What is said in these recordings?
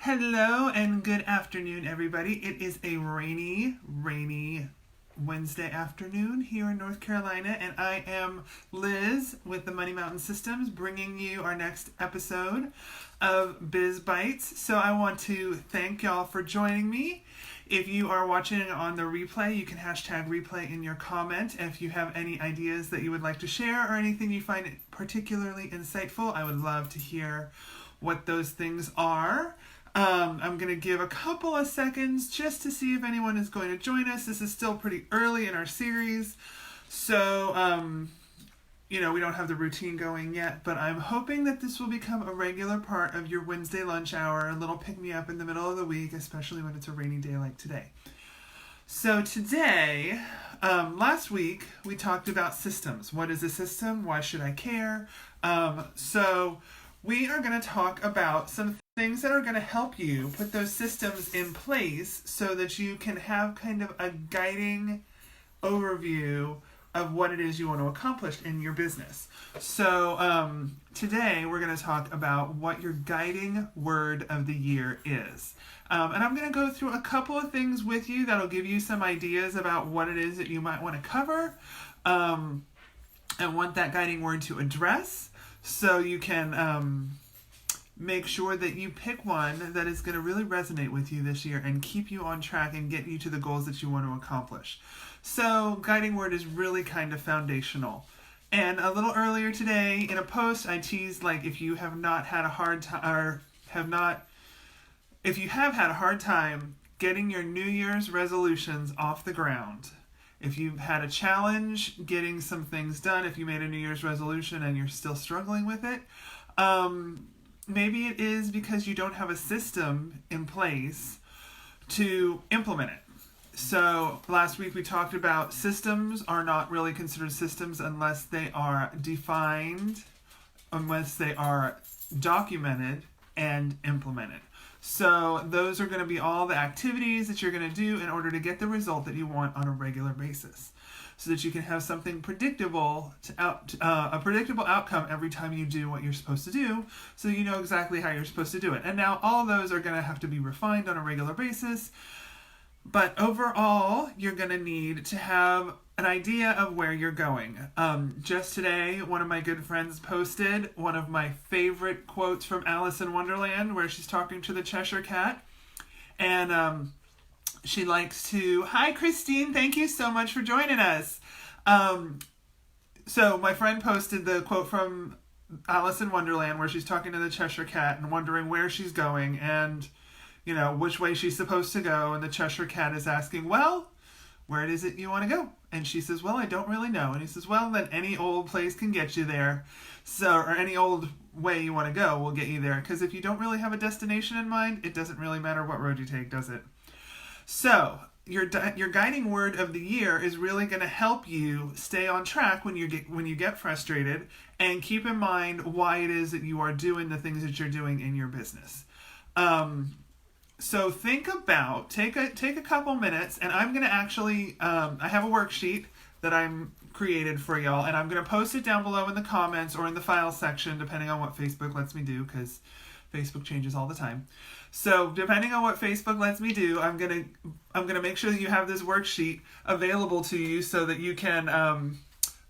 Hello and good afternoon, everybody. It is a rainy Wednesday afternoon here in North Carolina, and I am Liz with the Money Mountain Systems bringing you our next episode of Biz Bites. So I want to thank y'all for joining me. If you are watching on the replay, you can hashtag replay in your comment. If you have any ideas that you would like to share or anything you find particularly insightful, I would love to hear what those things are. I'm going to give a couple of seconds just to see if anyone is going to join us. This is still pretty early in our series, so, we don't have the routine going yet, but I'm hoping that this will become a regular part of your Wednesday lunch hour, a little pick-me-up in the middle of the week, especially when it's a rainy day like today. So today, last week, we talked about systems. What is a system? Why should I care? So we are going to talk about some things that are going to help you put those systems in place so that you can have kind of a guiding overview of what it is you want to accomplish in your business. So today we're going to talk about what your guiding word of the year is. And I'm going to go through a couple of things with you that'll give you some ideas about what it is that you might want to cover and want that guiding word to address, so you can make sure that you pick one that is going to really resonate with you this year and keep you on track and get you to the goals that you want to accomplish. So guiding word is really kind of foundational. And a little earlier today in a post, I teased, like, if you have not had a hard time, if you have had a hard time getting your New Year's resolutions off the ground, if you've had a challenge getting some things done, if you made a New Year's resolution and you're still struggling with it, maybe it is because you don't have a system in place to implement it. So last week we talked about systems are not really considered systems unless they are defined, unless they are documented and implemented. So those are going to be all the activities that you're going to do in order to get the result that you want on a regular basis, so that you can have something predictable, a predictable outcome every time you do what you're supposed to do, so you know exactly how you're supposed to do it. And now all of those are going to have to be refined on a regular basis, but overall, you're going to need to have an idea of where you're going. Just today, one of my good friends posted one of my favorite quotes from Alice in Wonderland, where she's talking to the Cheshire Cat, and she likes to, hi Christine, thank you so much for joining us. So my friend posted the quote from Alice in Wonderland where she's talking to the Cheshire Cat and wondering where she's going and, which way she's supposed to go. And the Cheshire Cat is asking, well, where is it you want to go? And she says, well, I don't really know. And he says, well, then any old place can get you there. Or any old way you want to go will get you there. Because if you don't really have a destination in mind, it doesn't really matter what road you take, does it? So your guiding word of the year is really going to help you stay on track when you get frustrated, and keep in mind why it is that you are doing the things that you're doing in your business. So think about, take a couple minutes, and I'm going to actually, I have a worksheet that I'm created for y'all, and I'm going to post it down below in the comments or in the file section, depending on what Facebook lets me do, because Facebook changes all the time. So depending on what Facebook lets me do, I'm gonna make sure that you have this worksheet available to you so that you can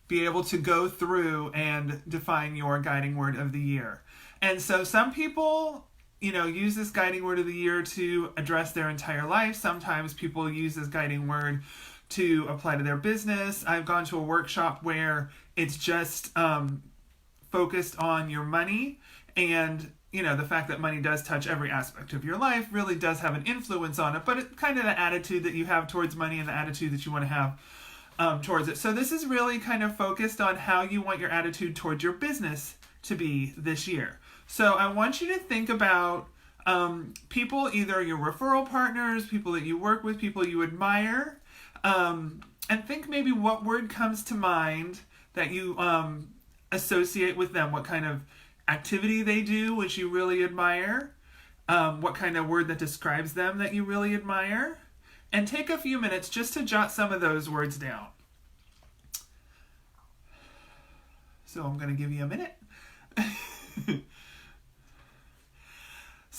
be able to go through and define your guiding word of the year. And so some people, use this guiding word of the year to address their entire life. Sometimes people use this guiding word to apply to their business. I've gone to a workshop where it's just focused on your money, and the fact that money does touch every aspect of your life really does have an influence on it, but it's kind of the attitude that you have towards money and the attitude that you want to have towards it. So this is really kind of focused on how you want your attitude towards your business to be this year. So I want you to think about people, either your referral partners, people that you work with, people you admire, and think maybe what word comes to mind that you associate with them, what kind of activity they do which you really admire, what kind of word that describes them that you really admire, and take a few minutes just to jot some of those words down. So I'm going to give you a minute.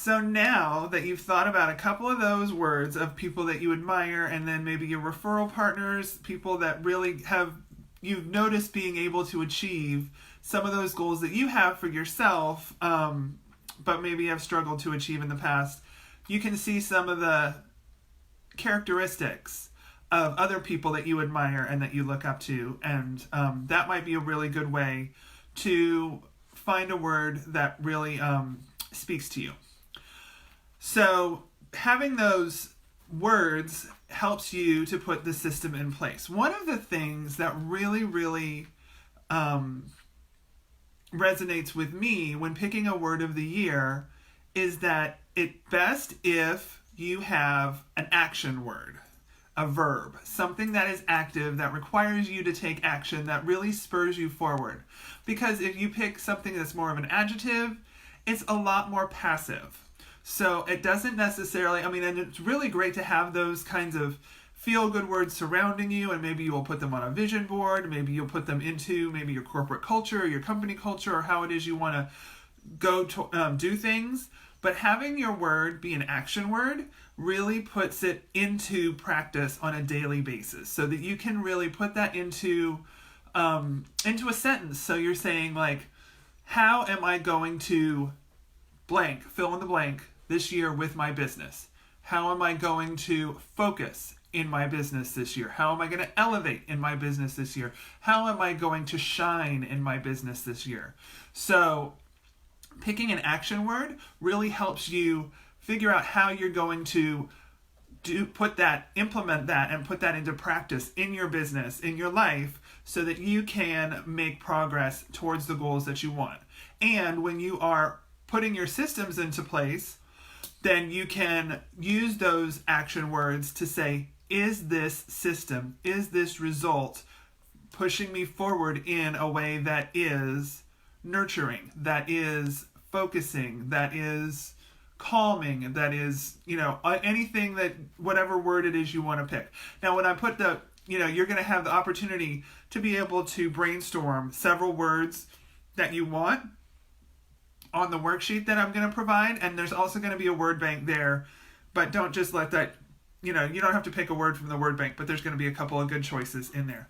So now that you've thought about a couple of those words of people that you admire, and then maybe your referral partners, people that really you've noticed being able to achieve some of those goals that you have for yourself, but maybe have struggled to achieve in the past, you can see some of the characteristics of other people that you admire and that you look up to. And that might be a really good way to find a word that really speaks to you. So having those words helps you to put the system in place. One of the things that really, really resonates with me when picking a word of the year is that it's best if you have an action word, a verb, something that is active, that requires you to take action, that really spurs you forward. Because if you pick something that's more of an adjective, it's a lot more passive. So it doesn't necessarily, and it's really great to have those kinds of feel-good words surrounding you, and maybe you will put them on a vision board, maybe you'll put them into maybe your corporate culture, or your company culture, or how it is you want to go to do things. But having your word be an action word really puts it into practice on a daily basis, so that you can really put that into a sentence. So you're saying, like, how am I going to blank, fill in the blank, this year with my business? How am I going to focus in my business this year? How am I going to elevate in my business this year? How am I going to shine in my business this year? So picking an action word really helps you figure out how you're going to implement that and put that into practice in your business, in your life, so that you can make progress towards the goals that you want. And when you are putting your systems into place, then you can use those action words to say, is this system, is this result pushing me forward in a way that is nurturing, that is focusing, that is calming, that is, anything that, whatever word it is you want to pick. Now, when I put you're going to have the opportunity to be able to brainstorm several words that you want on the worksheet that I'm going to provide, and there's also going to be a word bank there, but don't just let that, you don't have to pick a word from the word bank, but there's going to be a couple of good choices in there.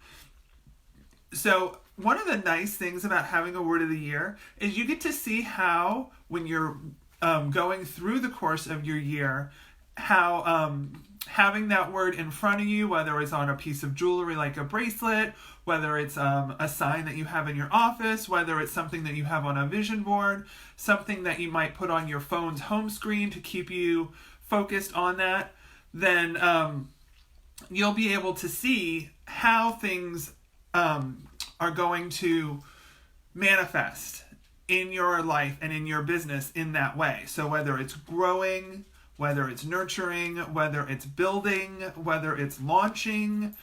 So one of the nice things about having a word of the year is you get to see how, when you're going through the course of your year, how having that word in front of you, whether it's on a piece of jewelry like a bracelet, whether it's a sign that you have in your office, whether it's something that you have on a vision board, something that you might put on your phone's home screen to keep you focused on that, then you'll be able to see how things are going to manifest in your life and in your business in that way. So whether it's growing, whether it's nurturing, whether it's building, whether it's launching,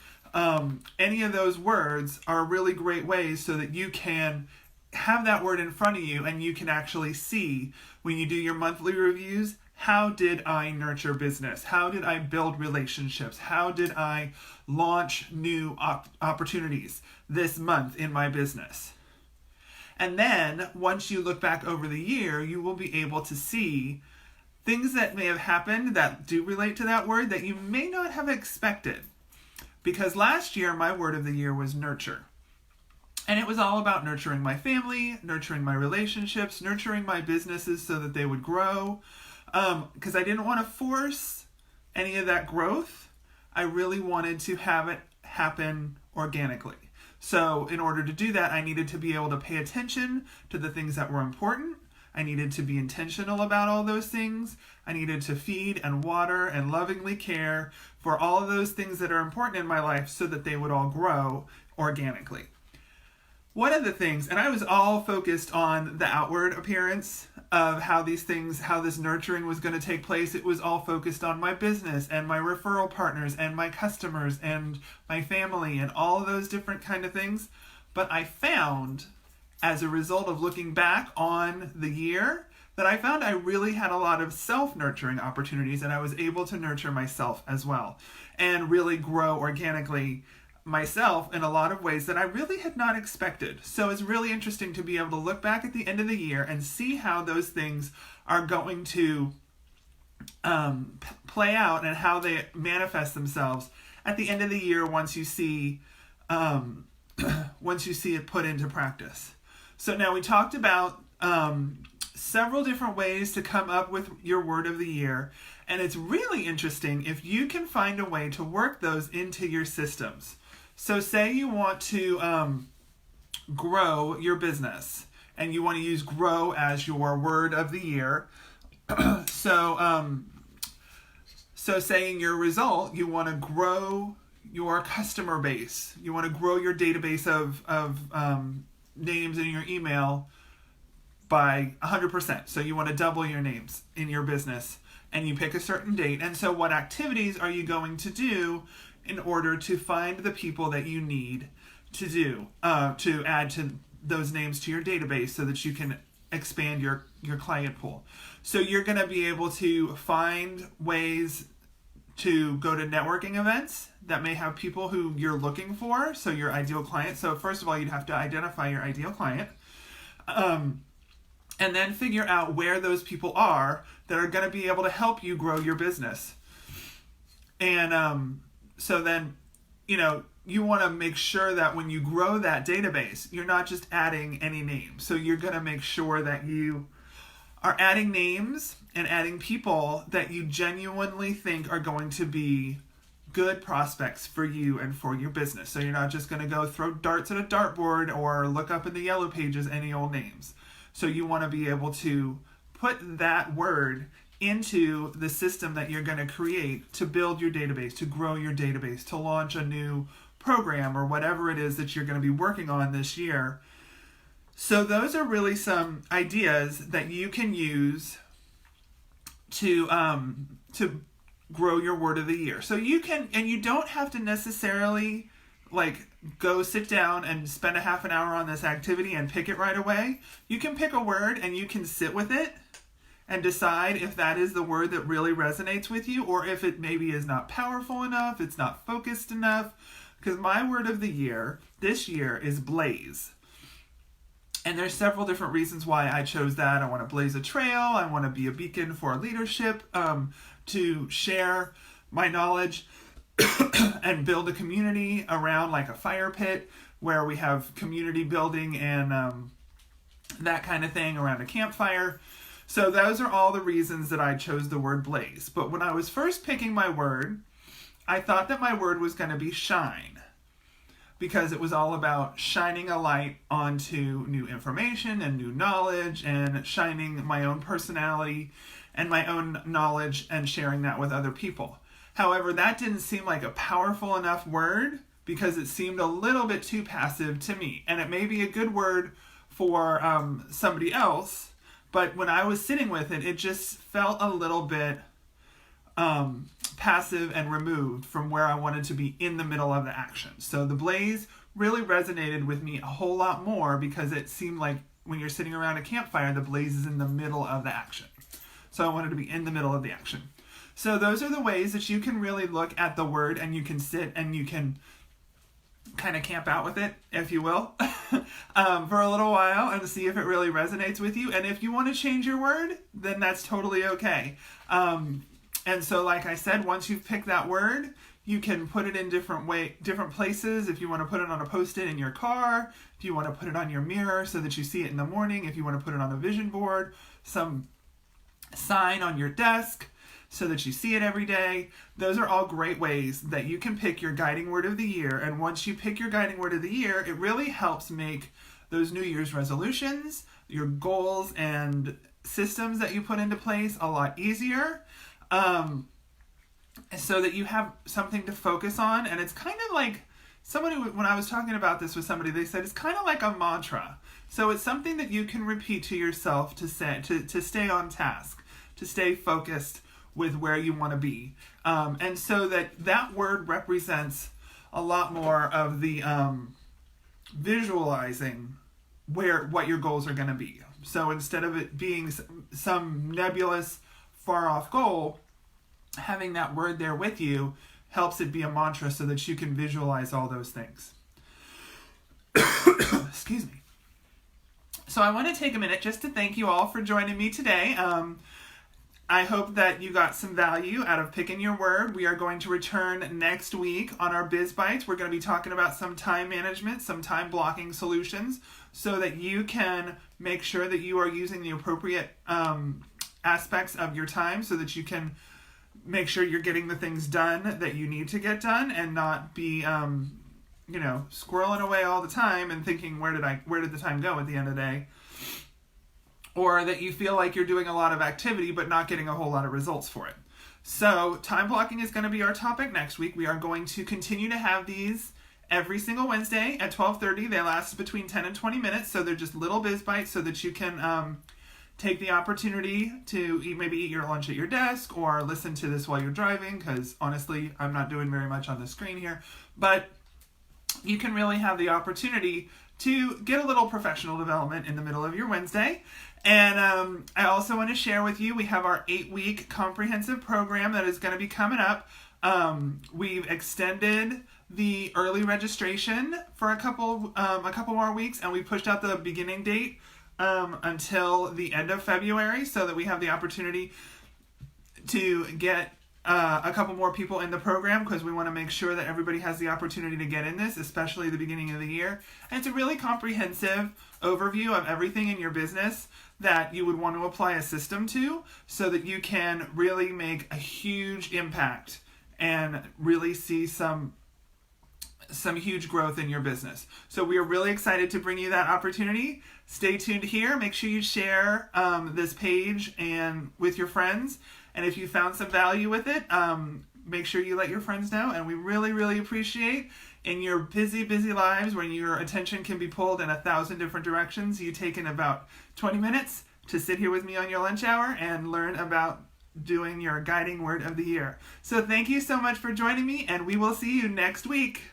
any of those words are really great ways so that you can have that word in front of you and you can actually see, when you do your monthly reviews, how did I nurture business? How did I build relationships? How did I launch new opportunities this month in my business? And then once you look back over the year, you will be able to see things that may have happened that do relate to that word that you may not have expected. Because last year, my word of the year was nurture. And it was all about nurturing my family, nurturing my relationships, nurturing my businesses so that they would grow. Because I didn't want to force any of that growth. I really wanted to have it happen organically. So in order to do that, I needed to be able to pay attention to the things that were important. I needed to be intentional about all those things. I needed to feed and water and lovingly care for all of those things that are important in my life so that they would all grow organically. One of the things, and I was all focused on the outward appearance of how this nurturing was going to take place. It was all focused on my business and my referral partners and my customers and my family and all of those different kind of things. But I found, as a result of looking back on the year, that I found I really had a lot of self-nurturing opportunities, and I was able to nurture myself as well and really grow organically myself in a lot of ways that I really had not expected. So it's really interesting to be able to look back at the end of the year and see how those things are going to play out and how they manifest themselves at the end of the year once you see it put into practice. So now we talked about several different ways to come up with your word of the year, and it's really interesting if you can find a way to work those into your systems. So say you want to grow your business and you want to use grow as your word of the year. So saying your result, you want to grow your customer base. You want to grow your database of names in your email by 100%. So you want to double your names in your business, and you pick a certain date. And so what activities are you going to do in order to find the people that you need to do, to add to those names to your database so that you can expand your client pool? So you're going to be able to find ways to go to networking events that may have people who you're looking for, so your ideal client. So first of all, you'd have to identify your ideal client, and then figure out where those people are that are going to be able to help you grow your business. And so then, you want to make sure that when you grow that database, you're not just adding any name. So you're going to make sure that you are adding names and adding people that you genuinely think are going to be good prospects for you and for your business. So you're not just going to go throw darts at a dartboard or look up in the yellow pages any old names. So you want to be able to put that word into the system that you're going to create to build your database, to grow your database, to launch a new program or whatever it is that you're going to be working on this year. So those are really some ideas that you can use to grow your word of the year. So you can, and you don't have to necessarily go sit down and spend a half an hour on this activity and pick it right away. You can pick a word and you can sit with it and decide if that is the word that really resonates with you, or if it maybe is not powerful enough, it's not focused enough. Because my word of the year this year is blaze. And there's several different reasons why I chose that. I want to blaze a trail. I want to be a beacon for leadership, to share my knowledge and build a community around like a fire pit where we have community building and that kind of thing around a campfire. So those are all the reasons that I chose the word blaze. But when I was first picking my word, I thought that my word was going to be shine, because it was all about shining a light onto new information and new knowledge and shining my own personality and my own knowledge and sharing that with other people. However, that didn't seem like a powerful enough word because it seemed a little bit too passive to me. And it may be a good word for somebody else, but when I was sitting with it, it just felt a little bit passive and removed from where I wanted to be in the middle of the action. So the blaze really resonated with me a whole lot more because it seemed like when you're sitting around a campfire, the blaze is in the middle of the action. So I wanted to be in the middle of the action. So those are the ways that you can really look at the word, and you can sit and you can kind of camp out with it, if you will, for a little while and see if it really resonates with you. And if you want to change your word, then that's totally okay. And so, like I said, once you've picked that word, you can put it in different places. If you want to put it on a Post-it in your car, if you want to put it on your mirror so that you see it in the morning, if you want to put it on a vision board, some sign on your desk so that you see it every day. Those are all great ways that you can pick your guiding word of the year. And once you pick your guiding word of the year, it really helps make those New Year's resolutions, your goals and systems that you put into place a lot easier. So that you have something to focus on. And it's kind of like somebody, when I was talking about this with somebody, they said it's kind of like a mantra. So it's something that you can repeat to yourself to stay on task, to stay focused with where you want to be. And so that word represents a lot more of the visualizing what your goals are going to be. So instead of it being some nebulous, far off goal, having that word there with you helps it be a mantra so that you can visualize all those things. Excuse me. So I want to take a minute just to thank you all for joining me today. I hope that you got some value out of picking your word. We are going to return next week on our Biz Bites. We're going to be talking about some time management, some time blocking solutions, so that you can make sure that you are using the appropriate aspects of your time, so that you can make sure you're getting the things done that you need to get done, and not be squirreling away all the time and thinking, where did the time go at the end of the day? Or that you feel like you're doing a lot of activity but not getting a whole lot of results for it. So time blocking is going to be our topic next week. We are going to continue to have these every single Wednesday at 12:30. They last between 10 and 20 minutes, so they're just little biz bites so that you can take the opportunity to maybe eat your lunch at your desk or listen to this while you're driving, because honestly, I'm not doing very much on the screen here. But you can really have the opportunity to get a little professional development in the middle of your Wednesday. And I also want to share with you, we have our 8-week comprehensive program that is going to be coming up. We've extended the early registration for a couple more weeks, and we pushed out the beginning date until the end of February, so that we have the opportunity to get a couple more people in the program, because we want to make sure that everybody has the opportunity to get in this, especially the beginning of the year. And it's a really comprehensive overview of everything in your business that you would want to apply a system to, so that you can really make a huge impact and really see some huge growth in your business. So we are really excited to bring you that opportunity. Stay tuned here. Make sure you share this page and with your friends. And if you found some value with it, make sure you let your friends know. And we really, really appreciate, in your busy, busy lives, when your attention can be pulled in 1,000 different directions, you taking about 20 minutes to sit here with me on your lunch hour and learn about doing your guiding word of the year. So thank you so much for joining me, and we will see you next week.